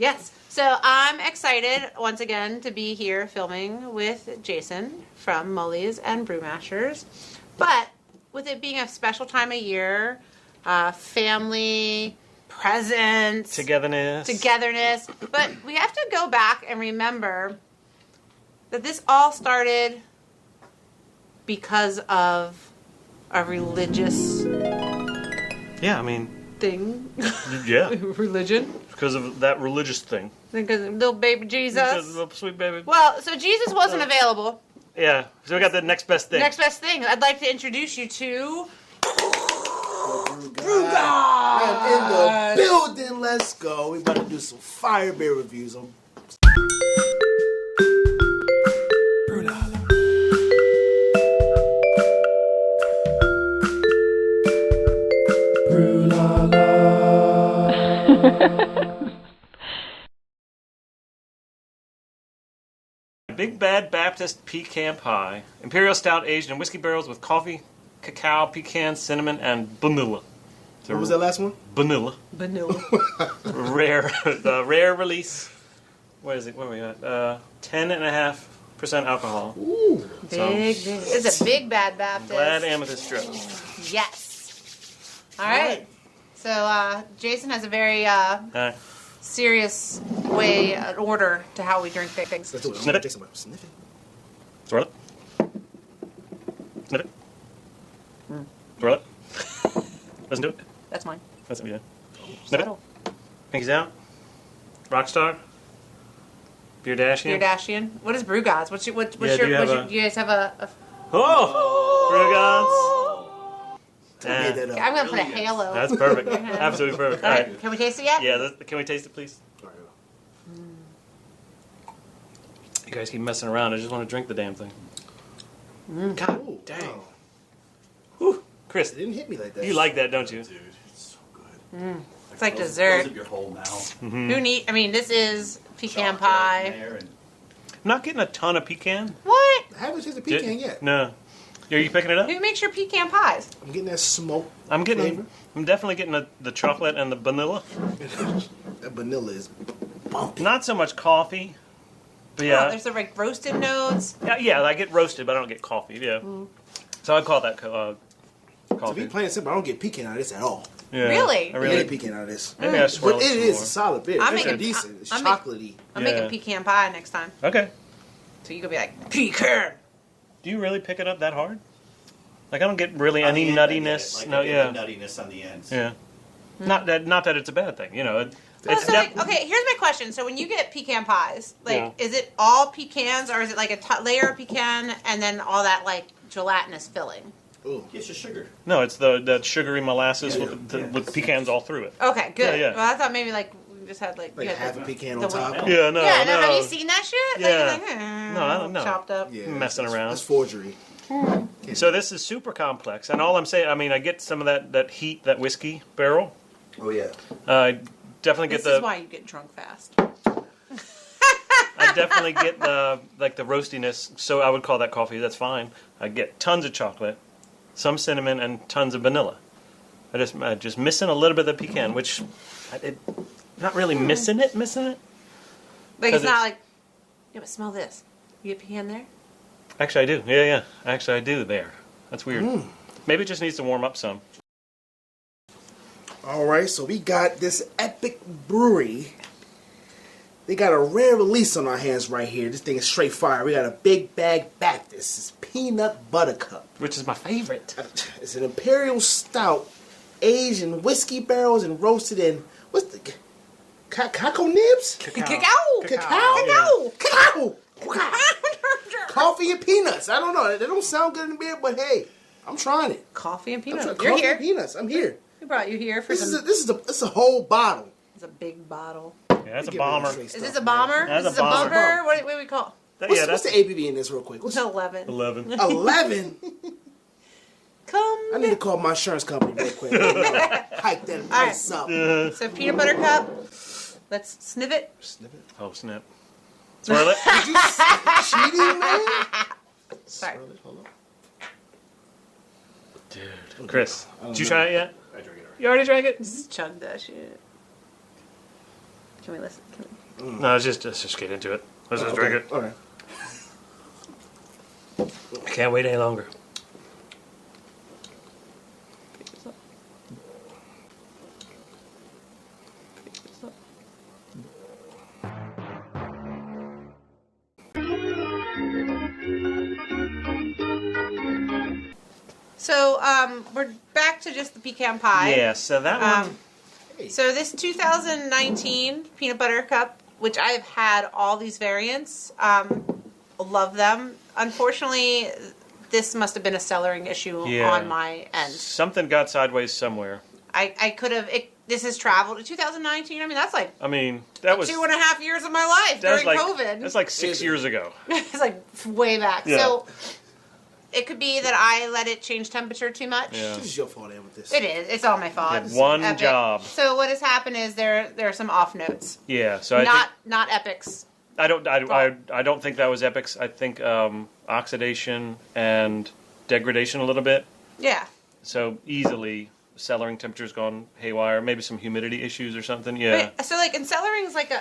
Yes. So I'm excited once again to be here filming with Jason from Mully's and Brewmashers. But with it being a special time of year, family, presents, togetherness. But we have to go back and remember that this all started because of a religious thing. Yeah. Religion. Because of that religious thing. Because of little baby Jesus. Because of little sweet baby. Well, so Jesus wasn't available. Yeah. So we got the next best thing. Next best thing. I'd like to introduce you to BrewGodz. I'm in the building. Let's go. We about to do some fire beer reviews on Big Bad Baptist Pecan Pie. Imperial Stout aged in whiskey barrels with coffee, cacao, pecan, cinnamon, and vanilla. What was that last one? Vanilla. Rare release. What is it? What are we at? 10.5% alcohol. Ooh. big. It's a Big Bad Baptist. Glad Amethyst Stroke. Yes. All right. So Jason has a very serious way, an order to how we drink things. Let's do it. Sniff it. Jason, sniff it. Swirl it. Sniff it. Swirl it. Listen to it. That's mine. That's it, yeah. Sniff it. Pinkies out. Rockstar. Beerdashian. Beerdashian. What is BrewGodz? What's your? Do you guys have a? Oh! Made that up. I'm gonna put a halo. That's perfect. Absolutely perfect. All right. Can we taste it yet? Yeah, can we taste it, please? You guys keep messing around. I just want to drink the damn thing. God Ooh, dang. wow. Whew. Chris, It didn't hit me like that. you like that, don't you? Dude, it's so good. It's like dessert. Close up your whole mouth. Who need? I mean, this is pecan pie. In there and I'm not getting a ton of pecan. What? I haven't tasted pecan yet. No. Are you picking it up? Who makes your pecan pies? I'm getting that smoke I'm flavor. definitely getting the chocolate and the vanilla. That vanilla is bumpy. Not so much coffee. But Oh, yeah. there's the like roasted notes. Yeah, I get roasted, but I don't get coffee. Yeah. So I'd call that To be coffee. plain and simple, I don't get pecan out of this at all. Yeah, Really? I I really. get pecan out of this. Maybe I swirl But it some is more. a solid beer. I'm It's making- decent. It's I'm chocolatey. I'm Yeah. making pecan pie next time. Okay. So you could be like pecan. Do you really pick it up that hard? Like I don't get really on any the end, I get it. nuttiness. Like, No, I get yeah. the nuttiness on the ends. Yeah. Not that it's a bad thing. You know. It's So like, okay, here's my question. So when you get pecan pies, like, Yeah. is it all pecans or is it like a layer of pecan and then all that like gelatinous filling? Ooh. It's just sugar. No, it's the sugary molasses Yeah, with pecans all through it. Okay, good. Yeah, yeah. Well, I thought maybe like we just had like Like you had, half a pecan the on top. one- Yeah, no, yeah, no. have you seen that shit? Like, Yeah. it's like, No, I don't know. Chopped up. Yeah, Messing around. That's forgery. So this is super complex, and all I'm saying, I mean, I get some of that heat, that whiskey barrel. Oh yeah. I definitely get This is why you get drunk fast. I definitely get the roastiness. So I would call that coffee. That's fine. I get tons of chocolate, some cinnamon, and tons of vanilla. I just missing a little bit of the pecan, which not really missing it. Like 'Cause it's not it's- like. Yeah, but smell this. You get pecan there? Actually, I do. Yeah. Actually, I do there. That's weird. Maybe it just needs to warm up some. All right, so we got this epic brewery. They got a rare release on our hands right here. This thing is straight fire. We got a Big Bag Baptist. It's peanut buttercup. Which is my favorite. It's an imperial stout, aged in whiskey barrels and roasted in what's the cacao nibs? Cacao. Coffee and peanuts. I don't know. They don't sound good in beer, but hey, I'm trying it. Coffee and I'm peanuts. trying You're coffee here. and peanuts. I'm here. We brought you here for This some. is a whole bottle. It's a big bottle. Yeah, that's a Give me bomber. straight Is stuff, this a man. bomber? That's Is this a a bomber. bumper? What do we call? What's That's the ABV in this real quick? What's 11. 11. 11? Come. I need to call my insurance company real quick. Hike that price up. So peanut butter cup. Let's sniff it. Snip it. Oh snap! Swirl it. Did you cheating, man? Sorry. Swirl it, hold on. Dude, Chris, did you try it yet? I drink it already. You already drank it? Just chug that shit. Can we listen? No, let's just get into it. Let's just drink it. All right. I can't wait any longer. So, we're back to just the pecan pie. Yeah, so that one. So this 2019 peanut butter cup, which I've had all these variants, love them. Unfortunately, this must have been a cellaring issue on my end. Something got sideways somewhere. I could have. This has traveled to 2019. I mean, that's like That was 2.5 years of my life during COVID. That's like 6 years ago. It's like way back. Yeah. So it could be that I let it change temperature too much. Yeah. This is your fault, Ann, with this. It is. It's all my fault. You had one Epic. job. So what has happened is there are some off notes. Yeah, so I Not think, Epic's. I don't think that was Epic's. I think oxidation and degradation a little bit. Yeah. So easily cellaring temperature's gone haywire. Maybe some humidity issues or something. Yeah. Wait, so like in cellaring is like a.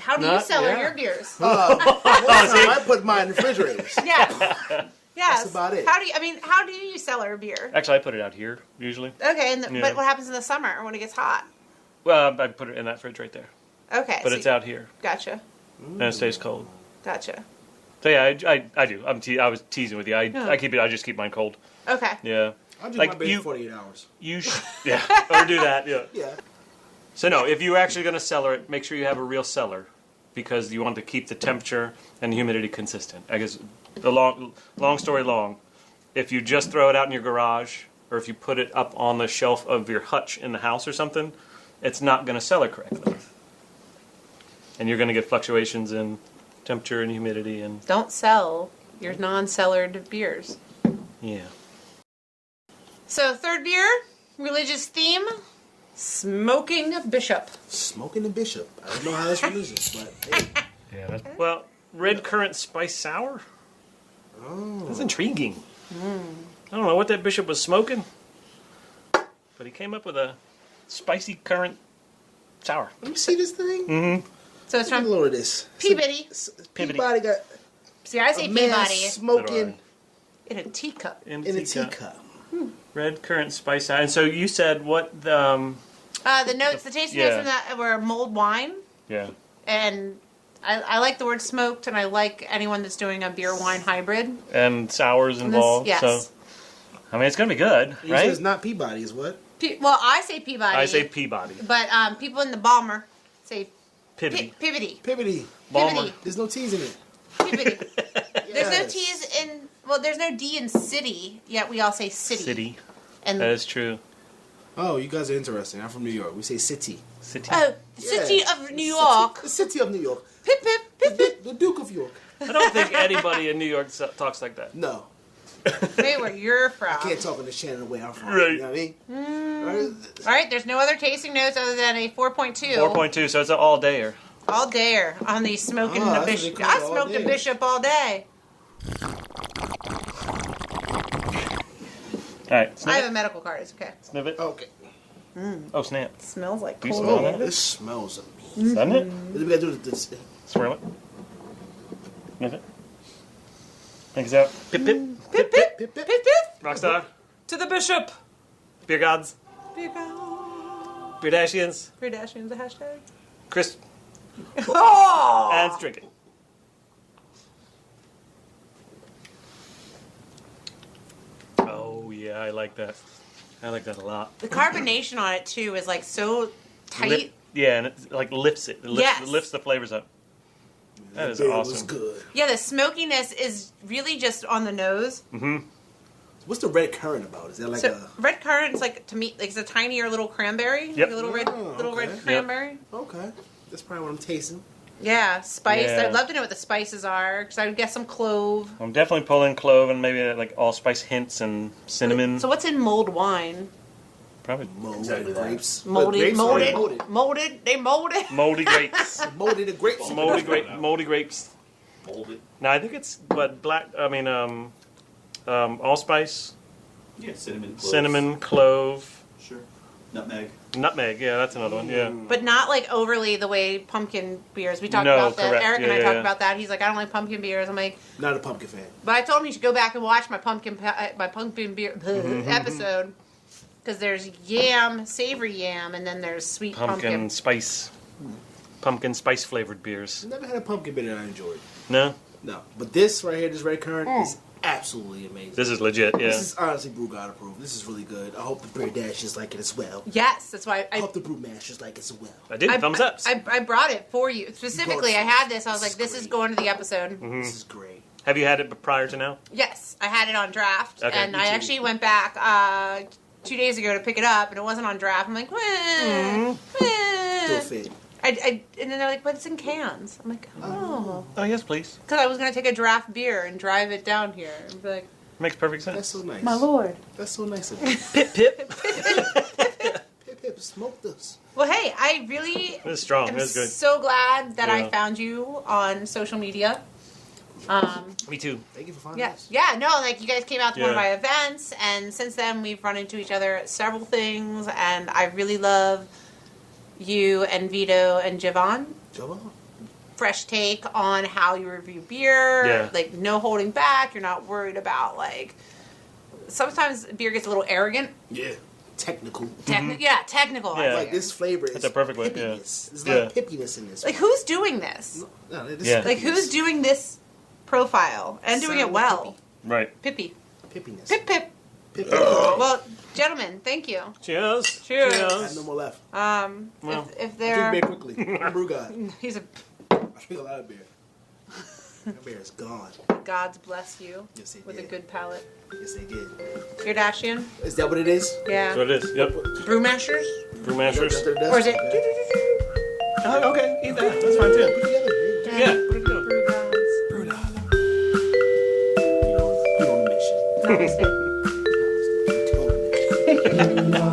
How do you Not- cellar yeah. your beers? I put mine in refrigerators. Yeah. Yes. That's about it. How do you cellar beer? Actually, I put it out here usually. Okay, Yeah. but what happens in the summer when it gets hot? Well, I put it in that fridge right there, Okay. but so it's out here Gotcha. and it stays cold. Gotcha. So yeah, I do. I was teasing with you. I keep it. I just keep mine cold. Okay. Yeah. I'll do Like my beer you- for 48 hours. Yeah, or do that. Yeah. Yeah. So no, if you're actually going to cellar it, make sure you have a real cellar, because you want to keep the temperature and the humidity consistent. I guess the long story long, if you just throw it out in your garage, or if you put it up on the shelf of your hutch in the house or something, it's not going to cellar correctly, and you're going to get fluctuations in temperature and humidity and Don't sell your non-cellared beers. yeah. So third beer, religious theme, smoking bishop. Smoking the bishop. I don't know how that's religious, but hey. Yeah. Well, red currant spice sour. Oh. That's intriguing. I don't know what that bishop was smoking, but he came up with a spicy currant sour. Let me see this thing. Mm-hmm. So it's Take a from load of this. Peabody. Peabody got See, I say a man Peabody smoking in a teacup. in a teacup. Red currant spice sour. And so you said what the The notes, the tasting notes from that were mulled wine, yeah. and I like the word smoked, and I like anyone that's doing a beer wine hybrid. And sours involved. Yes. So I mean, it's gonna be good, You right? said it's not Peabody, is what? Well, I say Peabody. I say Peabody. But people in the Balmer say Peabody. Peabody. Peabody. Balmer. There's no T's in it. Peabody. There's no Yes. T's in. Well, there's no D in city. Yet we all say city. City. And That is true. Oh, you guys are interesting. I'm from New York. We say city. City. oh, the city Yeah. of New York. The city of New York. Pip pip pip pip. The Duke of York. I don't think anybody in New York talks like that. No. Hey, where you're from. I can't talk in the Shannon way I'm from. Right. You know what I mean? All right, there's no other tasting notes other than a 4.2. 4.2, so it's an all dayer. All dayer on the smoking Oh, the that's what they bishop. call I it, all smoked a day. bishop all day. Alright, I sniff have it. a medical card. It's okay. Sniff it. Okay. Oh, snap. It smells like Do you cold. smell Oh, that? this smells amazing. Doesn't it? What do we gotta do with this? Swirl it. Sniff it. Thanks out. Pip pip. Pip pip Pip, pip. pip pip. Rockstar. To the bishop. BrewGodz. Beerdashians. Beerdashian, the hashtag. Chris. Oh! And let's drink it. Oh, yeah, I like that. I like that a lot. The carbonation on it too is like so tight. Yeah, and it like lifts it. It lifts, Yes. it lifts the flavors up. That is beer was awesome. good. Yeah, the smokiness is really just on the nose. Mm-hmm. What's the red currant about? Is that like So red currant is like to me like it's a tinier little cranberry, Yep. like a little Oh, red okay. cranberry. okay? That's probably what I'm tasting. Yeah, spice. Yeah. I'd love to know what the spices are because I would guess some clove. I'm definitely pulling clove and maybe like allspice hints and cinnamon. So what's in mulled wine? Probably Mold Exactly that. grapes. Molded, Grapes are molded, molded. molded. They molded. moldy grapes. Molded the grapes. moldy grapes. Hold it. Now I think it's what allspice, Yeah, cinnamon. Cloves. cinnamon, clove. Sure. Nutmeg. Nutmeg, yeah, that's another one. Yeah. but not like overly the way pumpkin beers. We talked No, about that. correct. Eric and I Yeah, talked yeah. about that. He's like, I don't like pumpkin beers. I'm like, Not a pumpkin fan. but I told him you should go back and watch my pumpkin beer Mm-hmm. episode because there's yam, savory yam, and then there's sweet pumpkin. Pumpkin spice flavored beers. Never had a pumpkin beer that I enjoyed. No, No, but this right here, this red currant, is absolutely amazing. this is legit. Yeah. This is honestly BrewGodz approved. This is really good. I hope the Beerdashians like it as well. Yes, that's why I hope the Brewmashers like it as well. I did. Thumbs ups. I brought it for you specifically. I had this. I was This like, is this is great. going to the episode. This is great. Have you had it prior to now? Yes, I had it on draft, Okay. and Me I too. actually went back 2 days ago to pick it up, and it wasn't on draft. I'm like, Still fit. and then they're like, but it's in cans. I'm like, oh, Oh yes, please. because I was gonna take a draft beer and drive it down here and be like, Makes perfect That's sense. so nice. my lord. That's so nice of you. Pip pip. Pip, pip, smoke this. Well, hey, I really It was strong. am It was good. so glad that I Yeah. found you on social media. Me too. Thank you for finding Yeah, us. yeah, no, like you guys came out to one of Yeah. my events, and since then we've run into each other at several things, and I really love you and Vito and Javon. Joe, Fresh take on how you review beer, Yeah. like no holding back. You're not worried about like. Sometimes beer gets a little arrogant. yeah. Technical. Yeah, technical. Yeah. Like this flavor is That's a perfect way, yeah. pippiness. There's a lot of Yeah. pippiness in this. Like who's doing this? No, this Yeah. is Like who's doing this profile and doing it Sound well? Right. Pippy. pippiness? Pip pip. Pip. Well, gentlemen, thank you. Cheers. Cheers. I have no more left. Well, If Drink they're beer quickly. I'm BrewGodz. he's a I drink a lot of beer. That beer is gone. God's bless you Yes, they with a did. good palate. Yes, they did. Beerdashian, Is that what it is? yeah. that's what it is. Yep. Brewmashers, Brewmashers. or is it Oh, okay. Eat that. That's fine too. Put together. Yeah. Put it together. BrewGodz? You know the mission. Namaste. Totally.